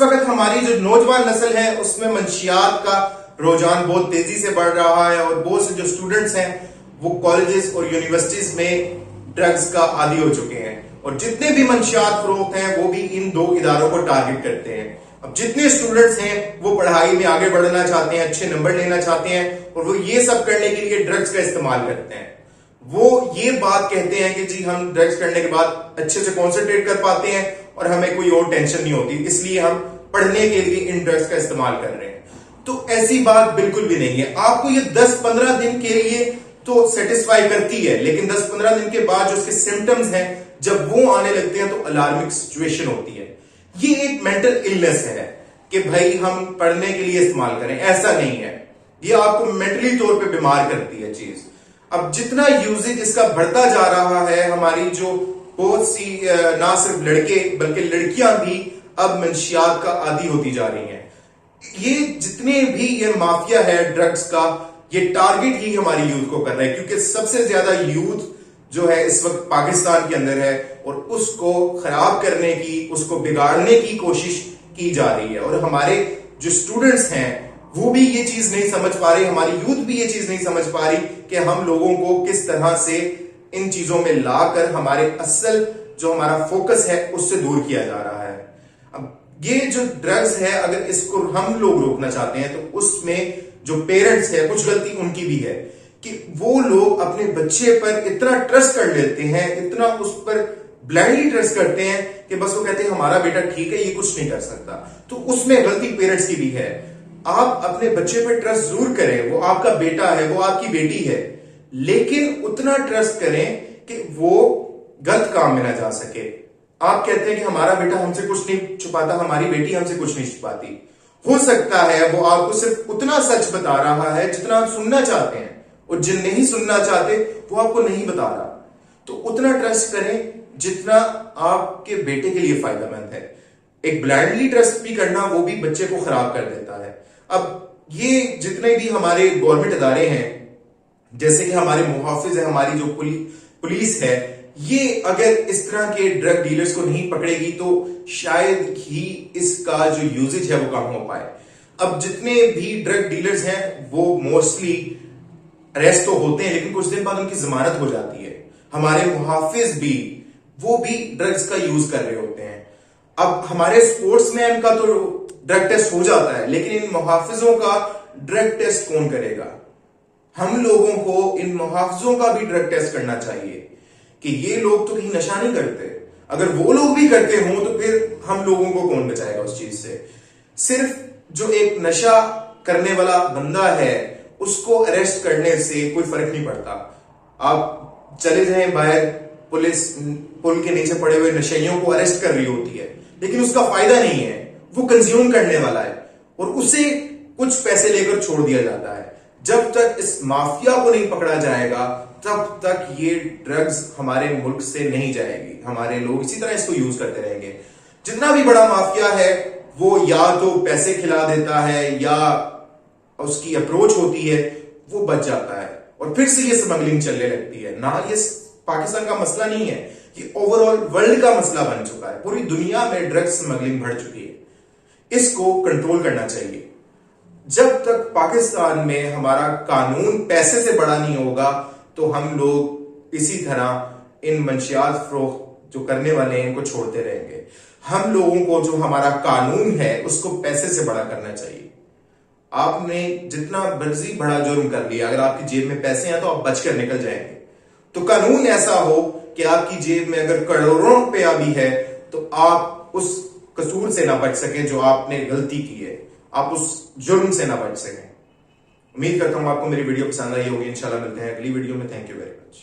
वक्त हमारी जो नौजवान नस्ल है उसमें मंशियात का रुझान बहुत तेजी से बढ़ रहा है और बहुत से जो स्टूडेंट्स हैं वो कॉलेजेस और यूनिवर्सिटीज में ड्रग्स का आदी हो चुके हैं और जितने भी मंशियात फरोख्त हैं वो भी इन दो इदारों को टारगेट करते हैं। अब जितने स्टूडेंट्स हैं वो पढ़ाई में आगे बढ़ना चाहते हैं, अच्छे नंबर लेना चाहते हैं और वो ये सब करने के लिए ड्रग्स का इस्तेमाल करते हैं। वो ये बात कहते हैं कि जी हम ड्रग्स करने के बाद अच्छे से कॉन्सेंट्रेट कर पाते हैं और हमें कोई और टेंशन नहीं होती, इसलिए हम पढ़ने के लिए इन ड्रग्स का इस्तेमाल कर रहे हैं। तो ऐसी बात बिल्कुल भी नहीं है। आपको ये 10-15 दिन के लिए तो सेटिस्फाई करती है, लेकिन 10-15 दिन के बाद जो उसके सिम्टम्स हैं जब वो आने लगते हैं तो अलार्मिंग सिचुएशन होती है। ये एक मेंटल इलनेस है कि भाई हम पढ़ने के लिए इस्तेमाल करें, ऐसा नहीं है। ये आपको मेंटली तौर पे बीमार करती है चीज। अब जितना यूजेज इसका बढ़ता जा रहा है, हमारी जो बहुत सी ना सिर्फ लड़के बल्कि लड़कियां भी अब मंशियात का आदी होती जा रही हैं। ये जितने भी ये माफिया है ड्रग्स का, ये टारगेट ही हमारी यूथ को कर रहा है, क्योंकि सबसे ज्यादा यूथ जो है इस वक्त पाकिस्तान के अंदर है और उसको खराब करने की, उसको बिगाड़ने की कोशिश की जा रही है। और हमारे जो स्टूडेंट्स हैं वो भी ये चीज नहीं समझ पा रहे, हमारी यूथ भी ये चीज नहीं समझ पा रही कि हम लोगों को किस तरह से इन चीजों में लाकर हमारे असल जो हमारा फोकस है उससे दूर किया जा रहा है। अब ये जो ड्रग्स है, अगर इसको हम लोग रोकना चाहते हैं तो उसमें जो पेरेंट्स है कुछ गलती उनकी भी है कि वो लोग अपने बच्चे पर इतना ट्रस्ट कर लेते हैं, इतना उस पर ब्लाइंडली ट्रस्ट करते हैं कि बस वो कहते हैं हमारा बेटा ठीक है, ये कुछ नहीं कर सकता। तो उसमें गलती पेरेंट्स की भी है। आप अपने बच्चे पर ट्रस्ट जरूर करें, वो आपका बेटा है, वो आपकी बेटी है, लेकिन उतना ट्रस्ट करें कि वो गलत काम में ना जा सके। आप कहते हैं कि हमारा बेटा हमसे कुछ नहीं छुपाता, हमारी बेटी हमसे कुछ नहीं छुपाती। हो सकता है वो आपको सिर्फ उतना सच बता रहा है जितना आप सुनना चाहते हैं, और जिन नहीं सुनना चाहते वो आपको नहीं बता रहा। तो उतना ट्रस्ट करें जितना आपके बेटे के लिए फायदेमंद है। एक ब्लाइंडली ट्रस्ट भी करना वो भी बच्चे को खराब कर देता है। अब ये जितने भी हमारे गवर्नमेंट इदारे हैं, जैसे कि हमारे मुहाफिज है, हमारी जो पुलिस है, ये अगर इस तरह के ड्रग डीलर्स को नहीं पकड़ेगी तो शायद ही इसका जो यूजेज है वो कम हो पाए। अब जितने भी ड्रग डीलर्स हैं वो मोस्टली अरेस्ट तो होते हैं, लेकिन कुछ दिन बाद उनकी जमानत हो जाती है। हमारे मुहाफिज भी वो भी ड्रग्स का यूज कर रहे होते हैं। अब हमारे स्पोर्ट्समैन का तो ड्रग टेस्ट हो जाता है, लेकिन इन मुहाफिजों का ड्रग टेस्ट कौन करेगा? हम लोगों को इन मुहाफिजों का भी ड्रग टेस्ट करना चाहिए कि ये लोग तो कहीं नशा नहीं करते। अगर वो लोग भी करते हों तो फिर हम लोगों को कौन बचाएगा उस चीज से? सिर्फ जो एक नशा करने वाला बंदा है उसको अरेस्ट करने से कोई फर्क नहीं पड़ता। आप चले जाएं बाहर, पुलिस पुल के नीचे पड़े हुए नशेइयों को अरेस्ट कर रही होती है, लेकिन उसका फायदा नहीं है, वो कंज्यूम करने वाला है और उसे कुछ पैसे लेकर छोड़ दिया जाता है। जब तक इस माफिया को नहीं पकड़ा जाएगा तब तक ये ड्रग्स हमारे मुल्क से नहीं जाएगी। हमारे लोग इसी तरह इसको यूज करते रहेंगे। जितना भी बड़ा माफिया है वो या तो पैसे खिला देता है या उसकी अप्रोच होती है, वो बच जाता है और फिर से ये स्मगलिंग चलने लगती है। ना ये पाकिस्तान का मसला नहीं है, ये ओवरऑल वर्ल्ड का मसला बन चुका है। पूरी दुनिया में ड्रग्स स्मगलिंग बढ़ चुकी है। इसको कंट्रोल करना चाहिए। जब तक पाकिस्तान में हमारा कानून पैसे से बड़ा नहीं होगा तो हम लोग इसी तरह इन मंशियात फरोख्त जो करने वाले हैं इनको छोड़ते रहेंगे। हम लोगों को जो हमारा कानून है उसको पैसे से बड़ा करना चाहिए। आपने जितना मर्जी बड़ा जुर्म कर लिया, अगर आपकी जेब में पैसे हैं तो आप बचकर निकल जाएंगे। तो कानून ऐसा हो कि आपकी जेब में अगर करोड़ों रुपया भी है तो आप उस कसूर से ना बच सके जो आपने गलती की है, आप उस जुर्म से ना बच सकें। उम्मीद करता हूं आपको मेरी वीडियो पसंद आई होगी। इंशाल्लाह मिलते हैं अगली वीडियो में। Thank you very much.